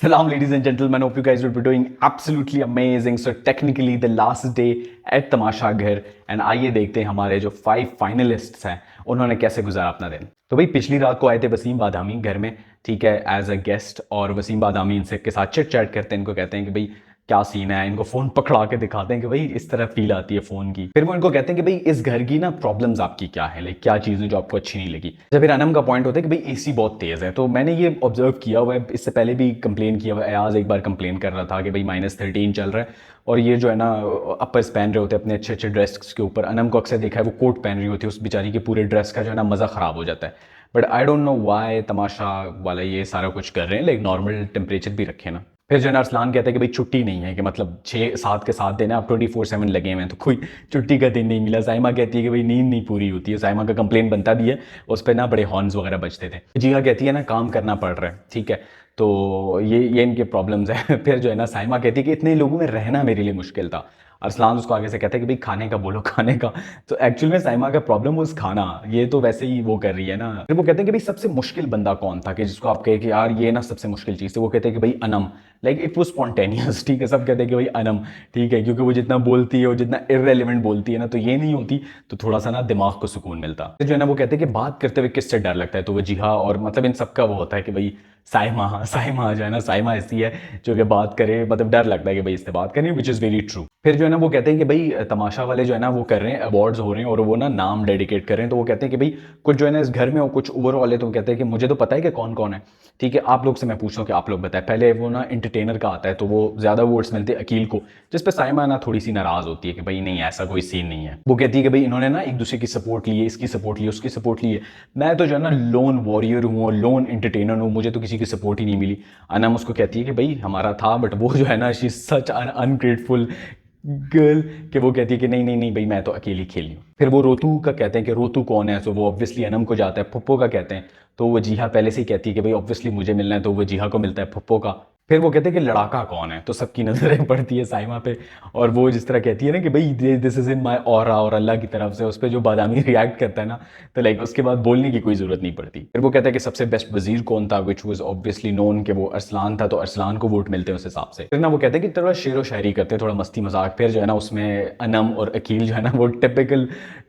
Salam, ladies and gentlemen. Hope you guys will be doing absolutely amazing. So technically the last day at तमाशा घर and आइए देखते हैं हमारे जो 5 finalists हैं उन्होंने कैसे गुजारा अपना दिन। तो भाई पिछली रात को आए थे वसीम बादामी घर में, ठीक है, एज अ गेस्ट। और वसीम बादामी इनसे के साथ चिट चैट करते हैं, इनको कहते हैं कि भाई क्या सीन है, इनको फोन पकड़ा के दिखाते हैं कि भाई इस तरह फील आती है फोन की। फिर वो इनको कहते हैं कि भाई इस घर की ना प्रॉब्लम्स आपकी क्या है, लाइक क्या चीज़ें जो आपको अच्छी नहीं लगी। जब फिर अनम का पॉइंट होता है कि भाई एसी बहुत तेज़ है, तो मैंने ये ऑब्जर्व किया हुआ है, इससे पहले भी कंप्लेन किया हुआ है। अयाज एक बार कंप्लेन कर रहा था कि भाई -13 चल रहा है और ये जो है ना अपर्स पहन रहे होते हैं अपने अच्छे अच्छे ड्रेस के ऊपर। अनम को अक्सर देखा है वो कोट पहन रही होती है, उस बेचारी के पूरे ड्रेस का जो है ना मज़ा ख़राब हो जाता है। But I don't know why तमाशा वाला ये सारा कुछ कर रहे हैं, लाइक नॉर्मल टेम्परेचर भी रखे ना। फिर जो है ना अरसलान कहता है कि भाई छुट्टी नहीं है, कि मतलब 6-7 के 7 दिन है, आप 24/7 लगे हुए हैं, तो कोई छुट्टी का दिन नहीं मिला। साइमा कहती है कि भाई नींद नहीं पूरी होती है। साइमा का कंप्लेन बनता भी है, उस पर ना बड़े हॉर्न्स वगैरह बजते थे। जिया कहती है ना काम करना पड़ रहा है, ठीक है, तो ये इनके प्रॉब्लम्स है। फिर जो है ना साइमा कहती है कि इतने लोगों में रहना मेरे लिए मुश्किल था। अरसलान उसको आगे से कहता है कि भाई खाने का बोलो, खाने का। तो एक्चुअल में साइमा का प्रॉब्लम उस खाना, ये तो वैसे ही वो कर रही है ना। फिर वो कहते हैं कि भाई सबसे मुश्किल बंदा कौन था, कि जिसको आप कहे कि यार ये ना सबसे मुश्किल चीज़ थी। वो कहते हैं कि भाई अनम, लाइक इट वो स्पॉन्टेनियस, ठीक है, सब कहते हैं कि भाई अनम, ठीक है, क्योंकि वो जितना बोलती है, वो जितना इररेलेवेंट बोलती है ना, तो ये नहीं होती तो थोड़ा सा ना दिमाग को सुकून मिलता। फिर जो है ना वो कहते हैं कि बात करते हुए किससे डर लगता है, तो वो जिहा और मतलब इन सबका वो होता है कि भाई साइमा साइमा जो है ना, साइमा ऐसी है जो कि बात करे, मतलब डर लगता है कि भाई इससे बात करनी, विच इज़ वेरी ट्रू। फिर जो है ना वो कहते हैं कि भाई तमाशा वाले जो है ना वो कर रहे हैं, अवार्ड्स हो रहे हैं और वो ना नाम डेडिकेट कर रहे हैं। तो वो कहते हैं कि भाई कुछ जो है ना इस घर में और कुछ ओवरऑल है, तो वो कहते हैं कि मुझे तो पता है कि कौन कौन है, ठीक है, आप लोग से मैं पूछ रहा हूँ कि आप लोग बताएं। पहले वो ना एंटरटेनर का आता है, तो वो ज़्यादा वोट्स मिलते हैं अकील को, जिस पे साइमा ना थोड़ी सी नाराज़ होती है कि भाई नहीं ऐसा कोई सीन नहीं है। वो कहती है कि भाई इन्होंने ना एक दूसरे की सपोर्ट ली है, इसकी सपोर्ट ली है, उसकी सपोर्ट ली है, मैं तो जो है ना लोन वॉरियर हूँ और लोन एंटरटेनर हूँ, मुझे तो किसी की सपोर्ट ही नहीं मिली। अनम उसको कहती है कि भाई हमारा था, बट वो जो है ना शी सच अनग्रेटफुल गर्ल, कि वो कहती है कि नहीं नहीं नहीं भाई मैं तो अकेली खेली हूँ। फिर वो रोतू का कहते हैं कि रोतू कौन है, तो वो ऑब्वियसली अनम को जाता है। पप्पो का कहते हैं, तो वो जीहा पहले से ही कहती है कि भाई ऑब्वियसली मुझे मिलना है, तो वो जीहा को मिलता है पप्पो का। फिर वो कहते हैं कि लड़ाका कौन है, तो सबकी नजरें पड़ती है साइमा पे, और वो जिस तरह कहती है ना कि भाई this is in my aura, और अल्लाह की तरफ से उस पर जो बादामी रिएक्ट करता है ना, तो लाइक उसके बाद बोलने की कोई जरूरत नहीं पड़ती। फिर वो कहता है कि सबसे बेस्ट वजीर कौन था, विच वॉज ऑब्वियसली नोन कि वो अरसलान था, तो अरसलान को वोट मिलते हैं उस हिसाब से। फिर ना वो कहते हैं कि थोड़ा शेर व शायरी करते हैं, थोड़ा मस्ती मजाक। फिर जो है ना उसमें अनम और अकील जो है ना वो टिपिकल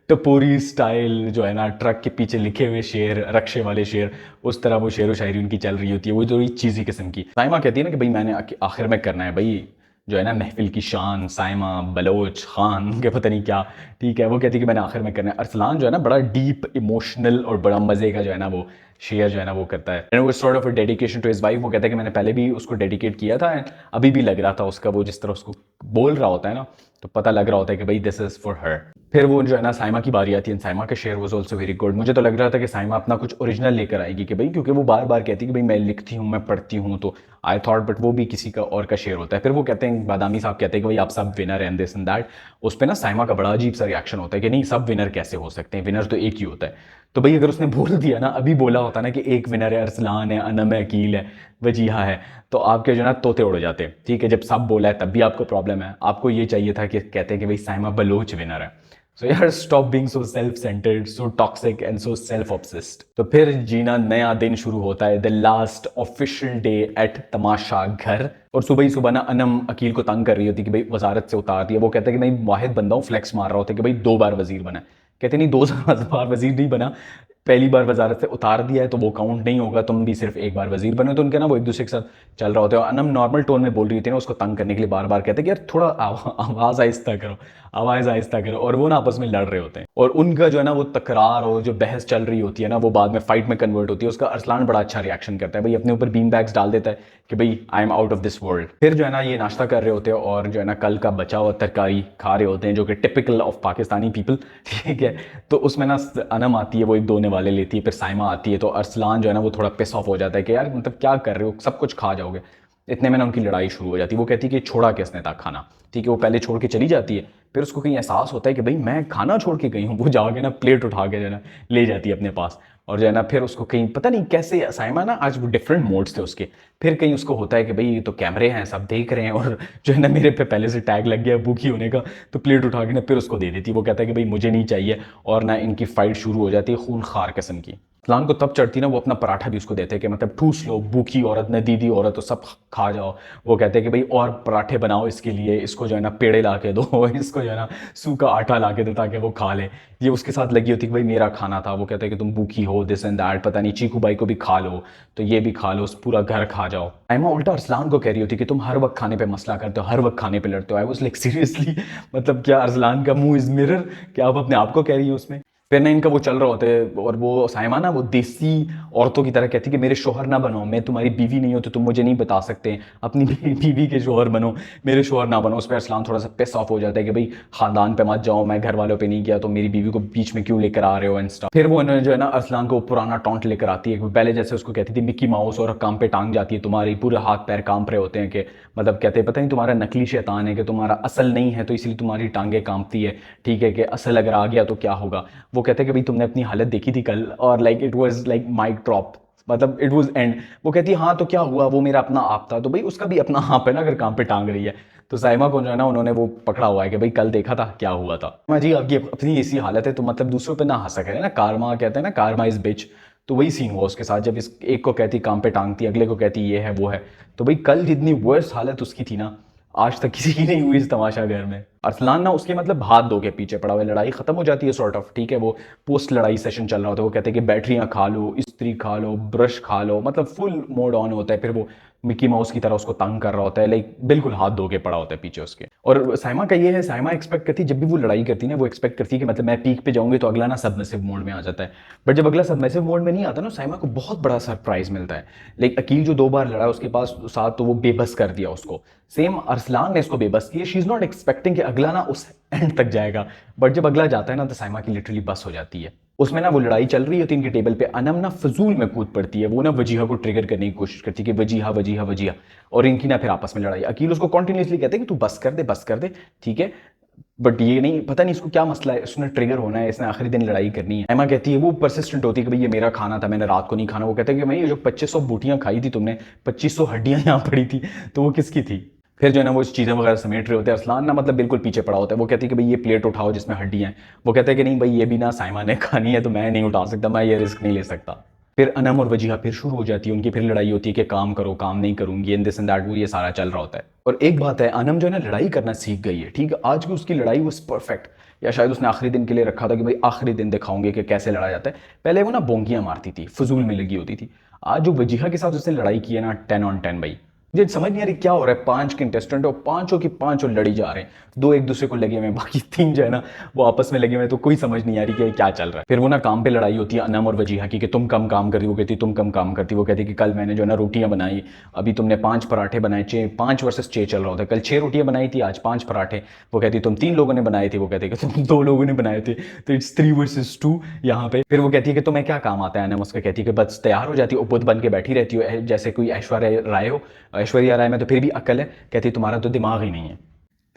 टपोरी स्टाइल जो है ना, ट्रक के पीछे लिखे हुए शेर, रक्शे वाले शेर, उस तरह वो शेर व शायरी उनकी चल रही होती है, वो थोड़ी चीज़ी किस्म की। साइमा कहती है ना कि भाई मैंने आखिर में करना है भाई जो है ना महफिल की शान, साइमा बलोच खान के पता नहीं क्या, ठीक है, वो कहती है कि मैंने आखिर में करना है। अरसलान जो है ना बड़ा डीप इमोशनल और बड़ा मजे का जो है ना वो शेयर जो है ना वो करता है, वो sort of dedication to his wife. वो कहता है कि मैंने पहले भी उसको डेडिकेट किया था एंड अभी भी लग रहा था उसका, वो जिस तरह उसको बोल रहा होता है ना, तो पता लग रहा होता है कि भाई दिस इज फॉर हर। फिर वो जो है ना साइमा की बारी आती है, साइमा का share was also very good. मुझे तो लग रहा था कि साइमा अपना कुछ ओरिजिनल लेकर आएगी, कि भाई क्योंकि वो बार बार कहती है कि भाई मैं लिखती हूँ, मैं पढ़ती हूँ, तो आई थॉट, बट वो भी किसी का और का शेयर होता है। फिर वो कहते हैं, बादामी साहब कहते हैं कि भाई आप सब winner and this and that. उस पर ना साइमा का बड़ा अजीब सा रिएक्शन होता है कि नहीं सब विनर कैसे हो सकते हैं, विनर तो एक ही होता है। तो भाई अगर उसने बोल दिया ना, अभी बोला होता ना कि एक विनर है, अरसलान है, अनम है, अकील है, वजीहा है, तो आपके जो ना तोते उड़ जाते, ठीक है। जब सब बोला है तब भी आपको प्रॉब्लम है, आपको ये चाहिए था कि कहते हैं कि भाई साइमा बलोच विनर है। सो यार stop being so self centred, so toxic and so self obsessed. तो फिर जीना नया दिन शुरू होता है, the last official day at Tamasha Ghar. और सुबह ही सुबह ना अनम अकील को तंग कर रही होती कि भाई वजारत से उतार दिया। वो कहता है कि मैं वाहिद बंदा हूँ, फ्लेक्स मार रहा होता है कि भाई 2 बार वजीर बना। कहते नहीं 2 बार वजीर नहीं बना, पहली बार वजारत से उतार दिया है तो वो काउंट नहीं होगा, तुम भी सिर्फ एक बार वजीर बने। तो उनके ना वो एक दूसरे के साथ चल रहा होता है। अनम नॉर्मल टोन में बोल रही होती है ना, उसको तंग करने के लिए बार बार कहते हैं कि यार थोड़ा आवाज़ आहिस्ता करो, आवाज़ आहिस्ता करो। और वो ना आपस में लड़ रहे होते हैं, और उनका जो है ना वो तकरार और जो बहस चल रही होती है ना, वो बाद में फाइट में कन्वर्ट होती है। उसका अरसलान बड़ा अच्छा रिएक्शन करता है, भाई अपने ऊपर बीन बैग्स डाल देता है कि भाई I am out of this world. फिर जो है ना ये नाश्ता कर रहे होते हैं और जो है ना कल का बचा हुआ तरकारी खा रहे होते हैं, जो कि टिपिकल ऑफ पाकिस्तानी पीपल, ठीक है। तो उसमें ना अनम आती है, वो एक दोने वाले लेती है, फिर साइमा आती है। तो अरसलान जो है ना वो थोड़ा पिस ऑफ हो जाता है कि यार मतलब क्या कर रहे हो, सब कुछ खा जाओगे। इतने में ना उनकी लड़ाई शुरू हो जाती है। वो कहती है कि छोड़ा किसने था खाना, ठीक है। वो पहले छोड़ के चली जाती है, फिर उसको कहीं एहसास होता है कि भाई मैं खाना छोड़ के गई हूँ। वो जाके ना प्लेट उठा के जो है ना ले जाती है अपने पास, और जो है ना फिर उसको कहीं पता नहीं कैसे, साइमा ना आज वो डिफरेंट मोड्स थे उसके। फिर कहीं उसको होता है कि भाई ये तो कैमरे हैं, सब देख रहे हैं, और जो है ना मेरे पे पहले से टैग लग गया भूखी होने का। तो प्लेट उठा के ना फिर उसको दे देती है। वो कहता है कि भाई मुझे नहीं चाहिए, और ना इनकी फाइट शुरू हो जाती है खून खार किस्म की। अरसलान को तब चढ़ती ना, वो अपना पराठा भी उसको देते कि मतलब ठूस लो, भूखी औरत ने, दीदी औरत, तो सब खा जाओ। वो कहते हैं कि भाई और पराठे बनाओ इसके लिए, इसको जो है ना पेड़े ला के दो इसको जो है ना सूखा आटा ला के दो ताकि वो खा ले। ये उसके साथ लगी होती कि भाई मेरा खाना था। वो कहते हैं कि तुम भूखी हो, दिस एंड दैट, पता नहीं चीकू भाई को भी खा लो, तो ये भी खा लो, पूरा घर खा जाओ। आयमा उल्टा अरसलान को कह रही होती कि तुम हर वक्त खाने पे मसला करते हो, हर वक्त खाने पे लड़ते हो। आई वाज लाइक सीरियसली, मतलब क्या अरसलान का मुंह इज मिरर, क्या आप अपने आप को कह रही हो उसमें। फिर ना इनका वो चल रहा होता है, और वो साइमा ना वो देसी औरतों की तरह कहती है कि मेरे शोहर ना बनो, मैं तुम्हारी बीवी नहीं हो तो तुम मुझे नहीं बता सकते, अपनी बीवी के शोहर बनो, मेरे शोहर ना बनो। उस पर अरसलान थोड़ा सा पिस ऑफ हो जाता है कि भाई खानदान पे मत जाओ, मैं घर वालों पे नहीं गया तो मेरी बीवी को बीच में क्यों लेकर आ रहे हो एंड स्टफ। फिर वो इन्होंने जो है ना अरसलान को पुराना टॉन्ट लेकर आती है, पहले जैसे उसको कहती थी मिक्की माउस, और काम पे टांग जाती है, तुम्हारी पूरे हाथ पैर कांप रहे होते हैं कि मतलब कहते हैं पता नहीं तुम्हारा नकली शैतान है कि तुम्हारा असल नहीं है तो इसलिए तुम्हारी टांगे कांपती है, ठीक है, कि असल अगर आ गया तो क्या होगा। वो कहते हैं कि भाई तुमने अपनी हालत देखी थी कल, और like it was like mic drop, मतलब इट वाज एंड। वो कहती है हाँ तो क्या हुआ, वो मेरा अपना आप था, तो भाई उसका भी अपना आप है ना अगर काम पे टांग रही है। तो साइमा को जो है ना उन्होंने वो पकड़ा हुआ है कि भाई कल देखा था क्या हुआ था। मैं जी आपकी अपनी ऐसी हालत है तो मतलब दूसरों पे ना हंसा करें ना, कारमा कहते हैं ना, कारमा इज बिच। तो वही सीन हुआ उसके साथ, जब इस एक को कहती काम पे टांगती, अगले को कहती ये है वो है। तो भाई कल जितनी वर्स्ट हालत उसकी थी ना, आज तक किसी की नहीं हुई इस तमाशा घर में। अरसलान ना उसके मतलब हाथ धो के पीछे पड़ा हुआ है, लड़ाई खत्म हो जाती है सॉर्ट ऑफ, ठीक है, वो पोस्ट लड़ाई सेशन चल रहा होता है। वो कहते हैं कि बैटरियां खा लो, इस्त्री खा लो, ब्रश खा लो, मतलब फुल मोड ऑन होता है। फिर वो मिकी माउस की तरह उसको तंग कर रहा होता है, लाइक बिल्कुल हाथ धो के पड़ा होता है पीछे उसके। और साइमा का ये है, साइमा एक्सपेक्ट करती है जब भी वो लड़ाई करती है ना, वो एक्सपेक्ट करती है कि मतलब मैं पीक पे जाऊंगी तो अगला ना सबमिसिव मोड में आ जाता है। बट जब अगला सबमिसिव मोड में नहीं आता ना, साइमा को बहुत बड़ा सरप्राइज मिलता है। लाइक अकील जो 2 बार लड़ा उसके पास साथ, तो वो बेबस कर दिया उसको। सेम अरसलान ने इसको बेबस किया। शी इज नॉट एक्सपेक्टिंग कि अगला ना उस एंड तक जाएगा, बट जब अगला जाता है ना तो साइमा की लिटरली बस हो जाती है। उसमें ना वो लड़ाई चल रही होती है इनके टेबल पे, अनम ना फजूल में कूद पड़ती है, वो ना वजीहा को ट्रिगर करने की कोशिश करती है कि वजीहा वजीहा वजीहा, और इनकी ना फिर आपस में लड़ाई। अकील उसको कॉन्टिन्यूसली कहते हैं कि तू बस कर दे, बस कर दे, ठीक है, बट ये नहीं, पता नहीं इसको क्या मसला है, उसने ट्रिगर होना है, इसने आखिरी दिन लड़ाई करनी है। एमा कहती है, वो परसिस्टेंट होती है कि भाई ये मेरा खाना था, मैंने रात को नहीं खाना। वो कहते हैं कि भाई ये जो 2500 बूटियां खाई थी तुमने, 2500 हड्डियां यहाँ पड़ी थी, तो वो किसकी थी। फिर जो है ना वो चीज़ें वगैरह समेट रहे होते हैं। अरसलान ना मतलब बिल्कुल पीछे पड़ा होता है। वो कहती है कि भाई ये प्लेट उठाओ जिसमें हड्डियां हैं। वो कहते हैं कि नहीं भाई ये भी ना साइमा ने खानी है तो मैं नहीं उठा सकता, मैं ये रिस्क नहीं ले सकता। फिर अनम और वजीहा फिर शुरू हो जाती है उनकी, फिर लड़ाई होती है कि काम करो, काम नहीं करूंगी, एंड दिस एंड दैट, वो ये सारा चल रहा होता है। और एक बात है, अनम जो है ना लड़ाई करना सीख गई है, ठीक है, आज की उसकी लड़ाई वॉज परफेक्ट, या शायद उसने आखिरी दिन के लिए रखा था कि भाई आखिरी दिन दिखाऊंगे कि कैसे लड़ा जाता है। पहले वो ना बोंगियां मारती थी, फजूल में लगी होती थी। आज जो वजीहा के साथ उसने लड़ाई की है ना, 10 on 10 भाई। मुझे समझ नहीं आ रही क्या हो रहा है, 5 कंटेस्टेंट और पांचों की पांचों लड़ी जा रहे हैं, 2 एक दूसरे को लगे हुए हैं, बाकी 3 जो है ना वो आपस में लगे हुए हैं, तो कोई समझ नहीं आ रही कि क्या चल रहा है। फिर वो ना काम पे लड़ाई होती है अनम और वजीहा की कि तुम कम काम करती, वो कहती तुम कम काम करती। वो कहती कि कल मैंने जो है ना रोटियां बनाई, अभी तुमने 5 पराठे बनाए, 5 वर्सेस 6 चल रहा होता है, कल 6 रोटियां बनाई थी, आज 5 पराठे। वो कहती तुम 3 लोगों ने बनाए थे, वो कहते कि तुम 2 लोगों ने बनाए थे, तो इट्स 3 वर्सेस 2 यहाँ पे। फिर वो कहती है कि तुम्हें क्या काम आता है, अनम उसका कहती है कि बस तैयार हो जाती हो, बुद्ध बन के बैठी रहती हो जैसे कोई ऐश्वर्या राय हो। ऐश्वर्या राय में तो फिर भी अकल है, कहती तुम्हारा तो दिमाग ही नहीं है।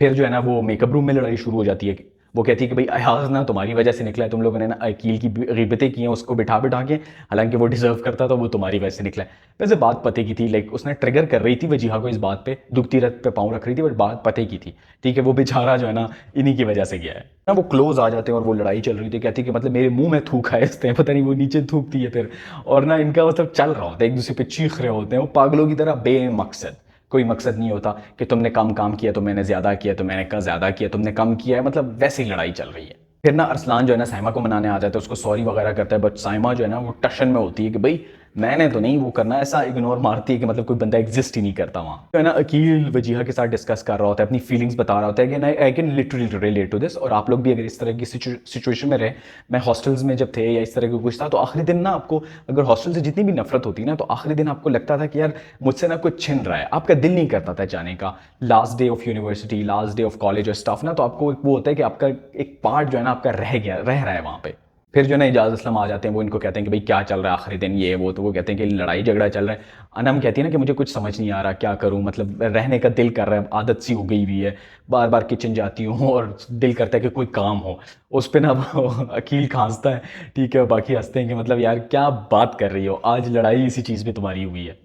फिर जो है ना वो मेकअप रूम में लड़ाई शुरू हो जाती है। वो कहती है कि भाई अयाज ना तुम्हारी वजह से निकला है, तुम लोगों ने ना अकील की गिबतें की हैं उसको बिठा बिठा के, हालांकि वो डिजर्व करता था, वो तुम्हारी वजह से निकला है। वैसे बात पते की थी, लाइक उसने ट्रिगर कर रही थी वजीहा को इस बात पे, दुखती रथ पे पाँव रख रही थी, बट बात पते की थी, ठीक है, वो बेचारा जो है ना इन्हीं की वजह से गया है ना। वो क्लोज आ जाते हैं और वो लड़ाई चल रही थी, कहती है कि मतलब मेरे मुंह में थूक है इसने, पता नहीं वो नीचे थूकती है फिर, और ना इनका मतलब चल रहा होता है, एक दूसरे पे चीख रहे होते हैं वो पागलों की तरह बेमकसद। कोई मकसद नहीं होता कि तुमने कम काम किया तो मैंने ज्यादा किया, तो मैंने कहा ज्यादा किया तुमने कम किया है, मतलब वैसे ही लड़ाई चल रही है। फिर ना अरसलान जो है ना साइमा को मनाने आ जाता है, उसको सॉरी वगैरह करता है, बट साइमा जो है ना वो टशन में होती है कि भाई मैंने तो नहीं वो करना, ऐसा इग्नोर मारती है कि मतलब कोई बंदा एग्जिस्ट ही नहीं करता वहाँ। तो है ना अकील वजीहा के साथ डिस्कस कर रहा होता है, अपनी फीलिंग्स बता रहा होता है कि I can literally relate to this, और आप लोग भी अगर इस तरह की सिचुएशन में रहे, मैं हॉस्टल्स में जब थे या इस तरह का कुछ था, तो आखिरी दिन ना आपको अगर हॉस्टल से जितनी भी नफरत होती है ना, तो आखिरी दिन आपको लगता था कि यार मुझसे ना कुछ छिन रहा है, आपका दिल नहीं करता था जाने का। Last day of university, last day of college और स्टाफ ना, तो आपको वो होता है कि आपका एक पार्ट जो है ना आपका रह रहा है वहाँ पे। फिर जो ना इजाज़ असलम आ जाते हैं, वो इनको कहते हैं कि भाई क्या चल रहा है आखिरी दिन ये वो, तो वो कहते हैं कि लड़ाई झगड़ा चल रहा है। अनम कहती है ना कि मुझे कुछ समझ नहीं आ रहा क्या करूं, मतलब रहने का दिल कर रहा है, आदत सी हो गई हुई है, बार बार किचन जाती हूँ और दिल करता है कि कोई काम हो। उस पर ना अकील खांसता है, ठीक है, बाकी हंसते हैं कि मतलब यार क्या बात कर रही हो, आज लड़ाई इसी चीज़ पे तुम्हारी हुई है।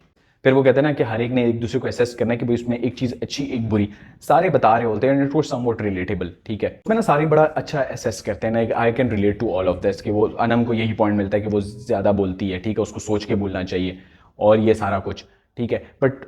फिर वो कहते हैं ना कि हर एक ने एक दूसरे को असेस करना है कि भाई उसमें एक चीज़ अच्छी एक बुरी, सारे बता रहे होते हैं and it was somewhat relatable, ठीक है। उसमें ना सारे बड़ा अच्छा असेस करते हैं ना, I can relate to all of this कि वो अनम को यही पॉइंट मिलता है कि वो ज़्यादा बोलती है, ठीक है, उसको सोच के बोलना चाहिए और ये सारा कुछ, ठीक है। बट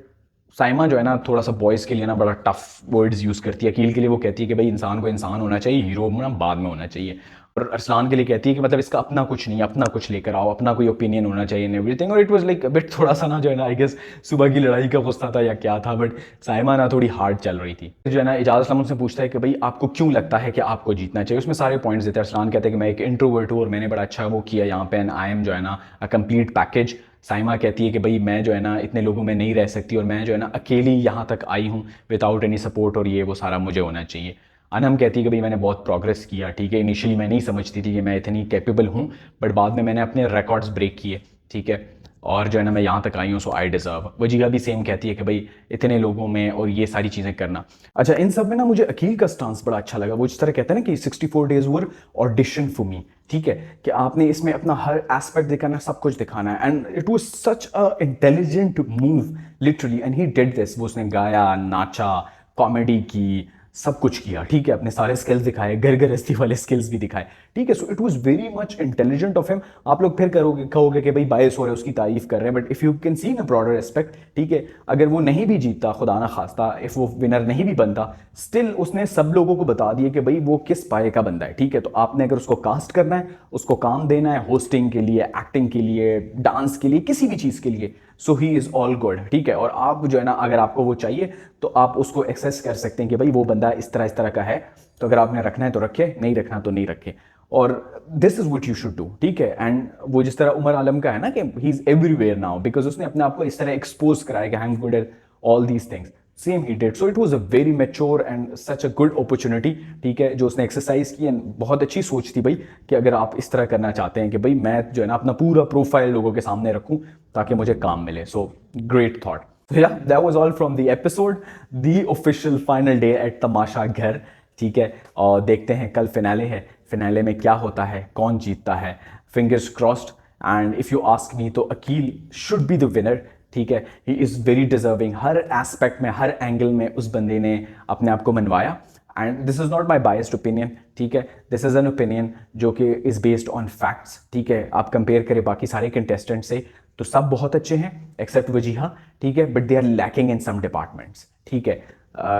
साइमा जो है ना थोड़ा सा बॉयज़ के लिए ना बड़ा टफ वर्ड्स यूज़ करती है। अकील के लिए वो कहती है कि भाई इंसान को इंसान होना चाहिए, हीरो ना बाद में होना चाहिए। और अरसलान के लिए कहती है कि मतलब इसका अपना कुछ नहीं, अपना कुछ लेकर आओ, अपना कोई ओपिनियन होना चाहिए एंड एवरीथिंग। और इट वाज लाइक बिट थोड़ा सा ना जो है ना आई गेस सुबह की लड़ाई का गुस्सा था या क्या था, बट साइमा ना थोड़ी हार्ड चल रही थी। जो है ना इजाज़ असलम उनसे पूछता है कि भाई आपको क्यों लगता है कि आपको जीतना चाहिए। उसमें सारे पॉइंट्स देते हैं। अरसलान कहते हैं कि मैं एक इंट्रोवर्ट हूँ और मैंने बड़ा अच्छा वो किया यहाँ पे एंड आई एम जो है ना अ कंप्लीट पैकेज। साइमा कहती है कि भाई मैं जो है ना इतने लोगों में नहीं रह सकती और मैं जो है ना अकेली यहाँ तक आई हूँ विदाउट एनी सपोर्ट और ये वो सारा मुझे होना चाहिए। अनम कहती है कि भाई मैंने बहुत प्रोग्रेस किया, ठीक है, इनिशियली मैं नहीं समझती थी कि मैं इतनी कैपेबल हूँ, बट बाद में मैंने अपने रिकॉर्ड्स ब्रेक किए, ठीक है, और जो है ना मैं यहाँ तक आई हूँ, सो आई डिज़र्व। वजीहा भी सेम कहती है कि भाई इतने लोगों में और ये सारी चीज़ें करना। अच्छा, इन सब में ना मुझे अकील का स्टांस बड़ा अच्छा लगा। वो जिस तरह कहते हैं ना कि 64 days were audition for me, ठीक है, कि आपने इसमें अपना हर एस्पेक्ट दिखाना, सब कुछ दिखाना है and it was such a intelligent move literally and he did this. वो उसने गाया, नाचा, कॉमेडी की, सब कुछ किया, ठीक है, अपने सारे स्किल्स दिखाए, घर गृहस्थी वाले स्किल्स भी दिखाए, ठीक है। So it was very much intelligent of him. आप लोग फिर कहोगे कि भाई बायस हो रहे हैं, उसकी तारीफ कर रहे हैं, but if you can see in a broader aspect, ठीक है, अगर वो नहीं भी जीतता, खुदा ना खास्ता, इफ़ वो विनर नहीं भी बनता, स्टिल उसने सब लोगों को बता दिया कि भाई वो किस पाए का बंदा है, ठीक है। तो आपने अगर उसको कास्ट करना है, उसको काम देना है, होस्टिंग के लिए, एक्टिंग के लिए, डांस के लिए, किसी भी चीज़ के लिए, सो ही इज़ ऑल गुड, ठीक है। और आप जो है ना अगर आपको वो चाहिए तो आप उसको एक्सेस कर सकते हैं कि भाई वो बंदा इस तरह का है, तो अगर आपने रखना है तो रखे, नहीं रखना तो नहीं रखे। और this is what you should do, ठीक है। एंड वो जिस तरह उमर आलम का है ना कि he is everywhere now, because उसने अपने आप को इस तरह एक्सपोज कराया कि I am good at all these things, same he did. So it was a very mature and such a good opportunity, ठीक है, जो उसने एक्सरसाइज की एंड बहुत अच्छी सोच थी भाई कि अगर आप इस तरह करना चाहते हैं कि भाई मैं जो है ना अपना पूरा प्रोफाइल लोगों के सामने रखूं ताकि मुझे काम मिले। So great thought. Yeah, that was all from the episode, the official final day at तमाशा घर, ठीक है। और देखते हैं कल फिनाले है, फिनाले में क्या होता है, कौन जीतता है, fingers crossed. And if you ask me तो Aqeel should be the winner, ठीक है। ही इज़ वेरी डिजर्विंग, हर एस्पेक्ट में, हर एंगल में उस बंदे ने अपने आप को मनवाया। And this is not my biased opinion, ठीक है, दिस इज़ एन ओपिनियन जो कि इज़ बेस्ड ऑन फैक्ट्स, ठीक है। आप कंपेयर करें बाकी सारे कंटेस्टेंट से तो सब बहुत अच्छे हैं एक्सेप्ट वजीहा, ठीक है, but they are lacking in some departments, ठीक है।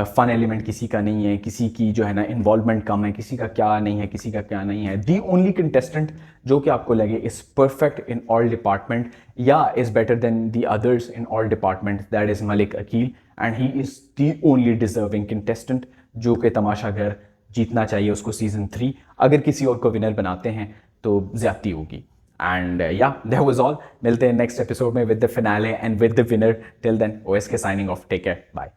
फन एलिमेंट किसी का नहीं है, किसी की जो है ना इन्वॉल्वमेंट कम है, किसी का क्या नहीं है, किसी का क्या नहीं है। दी ओनली कंटेस्टेंट जो कि आपको लगे is perfect in all department या is better than the others in all department, that is Malik Aqeel and he is the only deserving contestant जो कि तमाशा घर जीतना चाहिए उसको सीजन 3। अगर किसी और को विनर बनाते हैं तो ज्यादती होगी। And yeah, that was all. मिलते हैं नेक्स्ट एपिसोड में with the finale and with the winner. Till then, OSK signing off. Take care. Bye.